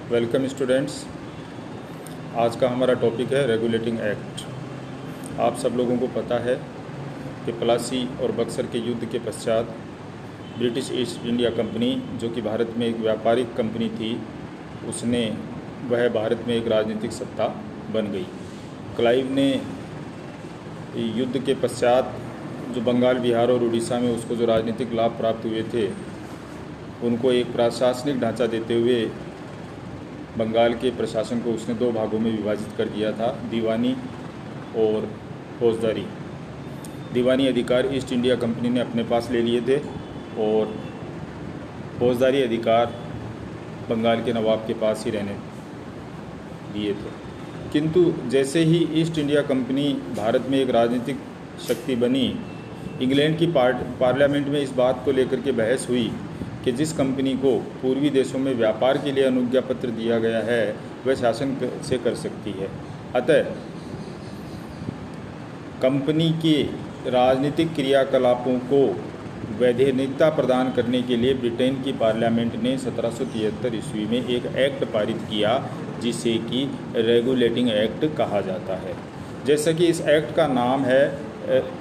Welcome students. आज का हमारा टॉपिक है रेगुलेटिंग एक्ट। आप सब लोगों को पता है कि प्लासी और बक्सर के युद्ध के पश्चात ब्रिटिश ईस्ट इंडिया कंपनी, जो कि भारत में एक व्यापारिक कंपनी थी, वह भारत में एक राजनीतिक सत्ता बन गई। क्लाइव ने युद्ध के पश्चात जो बंगाल, बिहार और उड़ीसा में उसको जो राजनीतिक लाभ प्राप्त हुए थे, उनको एक प्रशासनिक ढांचा देते हुए बंगाल के प्रशासन को उसने दो भागों में विभाजित कर दिया था, दीवानी और फौजदारी। दीवानी अधिकार ईस्ट इंडिया कंपनी ने अपने पास ले लिए थे और फौजदारी अधिकार बंगाल के नवाब के पास ही रहने दिए थे। किंतु जैसे ही ईस्ट इंडिया कंपनी भारत में एक राजनीतिक शक्ति बनी, इंग्लैंड की पार्लियामेंट में इस बात को लेकर के बहस हुई कि जिस कंपनी को पूर्वी देशों में व्यापार के लिए अनुज्ञा पत्र दिया गया है, वह शासन से कर सकती है। अतः कंपनी के राजनीतिक क्रियाकलापों को वैधानिकता प्रदान करने के लिए ब्रिटेन की पार्लियामेंट ने 1773 ईस्वी में एक एक्ट पारित किया, जिसे कि रेगुलेटिंग एक्ट कहा जाता है। जैसा कि इस एक्ट का नाम है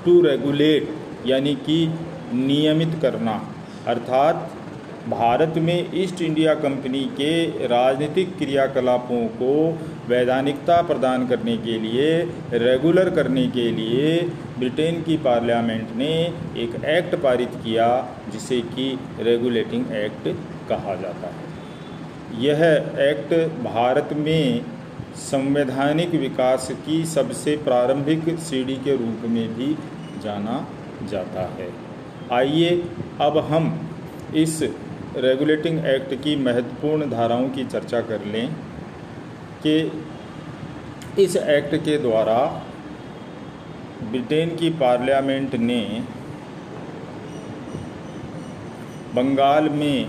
टू रेगुलेट, यानी कि नियमित करना, अर्थात भारत में ईस्ट इंडिया कंपनी के राजनीतिक क्रियाकलापों को वैधानिकता प्रदान करने के लिए, रेगुलर करने के लिए ब्रिटेन की पार्लियामेंट ने एक एक्ट पारित किया, जिसे कि रेगुलेटिंग एक्ट कहा जाता है। यह एक्ट भारत में संवैधानिक विकास की सबसे प्रारंभिक सीढ़ी के रूप में भी जाना जाता है। आइए अब हम इस रेगुलेटिंग एक्ट की महत्वपूर्ण धाराओं की चर्चा कर लें कि इस एक्ट के द्वारा ब्रिटेन की पार्लियामेंट ने बंगाल में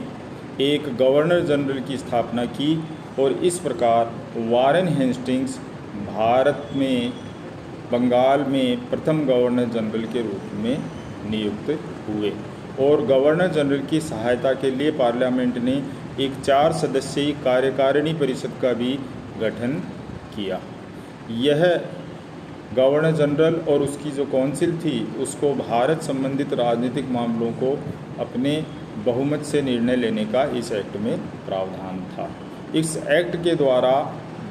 एक गवर्नर जनरल की स्थापना की और इस प्रकार वारेन हेस्टिंग्स भारत में बंगाल में प्रथम गवर्नर जनरल के रूप में नियुक्त हुए। और गवर्नर जनरल की सहायता के लिए पार्लियामेंट ने एक 4 सदस्यीय कार्यकारिणी परिषद का भी गठन किया। यह गवर्नर जनरल और उसकी जो काउंसिल थी, उसको भारत संबंधित राजनीतिक मामलों को अपने बहुमत से निर्णय लेने का इस एक्ट में प्रावधान था। इस एक्ट के द्वारा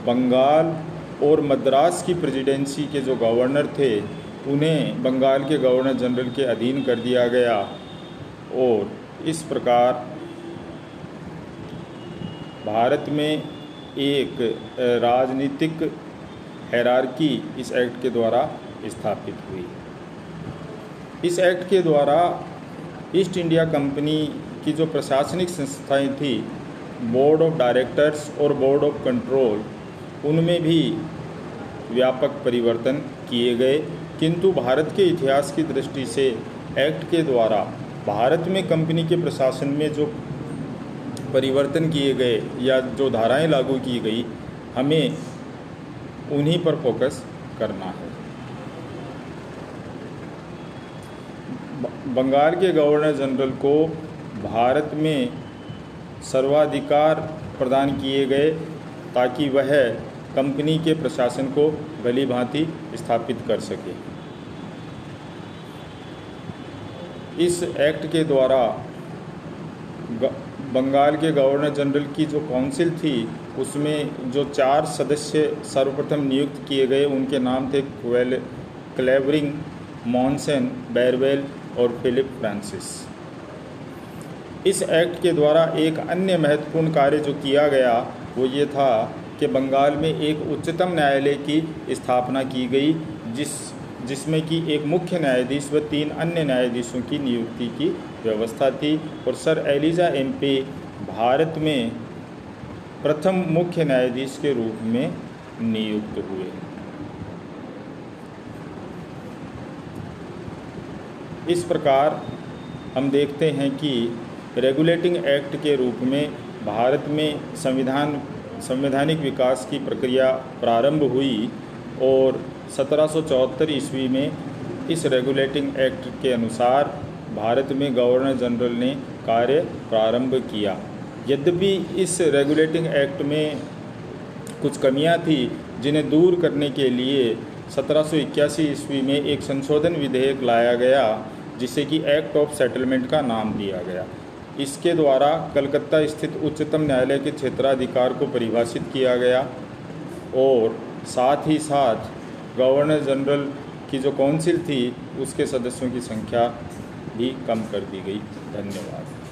बंगाल और मद्रास की प्रेसिडेंसी के जो गवर्नर थे, उन्हें बंगाल के गवर्नर जनरल के अधीन कर दिया गया और इस प्रकार भारत में एक राजनीतिक हायरार्की इस एक्ट के द्वारा स्थापित हुई। इस एक्ट के द्वारा ईस्ट इंडिया कंपनी की जो प्रशासनिक संस्थाएं थी, बोर्ड ऑफ डायरेक्टर्स और बोर्ड ऑफ कंट्रोल, उनमें भी व्यापक परिवर्तन किए गए। किंतु भारत के इतिहास की दृष्टि से एक्ट के द्वारा भारत में कंपनी के प्रशासन में जो परिवर्तन किए गए या जो धाराएं लागू की गई, हमें उन्हीं पर फोकस करना है। बंगाल के गवर्नर जनरल को भारत में सर्वाधिकार प्रदान किए गए ताकि वह कंपनी के प्रशासन को भली भांति स्थापित कर सके। इस एक्ट के द्वारा बंगाल के गवर्नर जनरल की जो काउंसिल थी, उसमें जो 4 सदस्य सर्वप्रथम नियुक्त किए गए, उनके नाम थे क्लेवरिंग, मॉनसन, बैरवेल और फिलिप फ्रांसिस। इस एक्ट के द्वारा एक अन्य महत्वपूर्ण कार्य जो किया गया, वो ये था कि बंगाल में एक उच्चतम न्यायालय की स्थापना की गई, जिसमें कि एक मुख्य न्यायाधीश व 3 अन्य न्यायाधीशों की नियुक्ति की व्यवस्था थी। और सर एलिजा एम्पे भारत में प्रथम मुख्य न्यायाधीश के रूप में नियुक्त हुए। इस प्रकार हम देखते हैं कि रेगुलेटिंग एक्ट के रूप में भारत में संवैधानिक विकास की प्रक्रिया प्रारंभ हुई और 1774 ईस्वी में इस रेगुलेटिंग एक्ट के अनुसार भारत में गवर्नर जनरल ने कार्य प्रारंभ किया। यद्यपि इस रेगुलेटिंग एक्ट में कुछ कमियां थी जिन्हें दूर करने के लिए 1781 ईस्वी में एक संशोधन विधेयक लाया गया जिसे कि एक्ट ऑफ सेटलमेंट का नाम दिया गया। इसके द्वारा कलकत्ता स्थित उच्चतम न्यायालय के क्षेत्राधिकार को परिभाषित किया गया और साथ ही साथ गवर्नर जनरल की जो काउंसिल थी उसके सदस्यों की संख्या भी कम कर दी गई। धन्यवाद।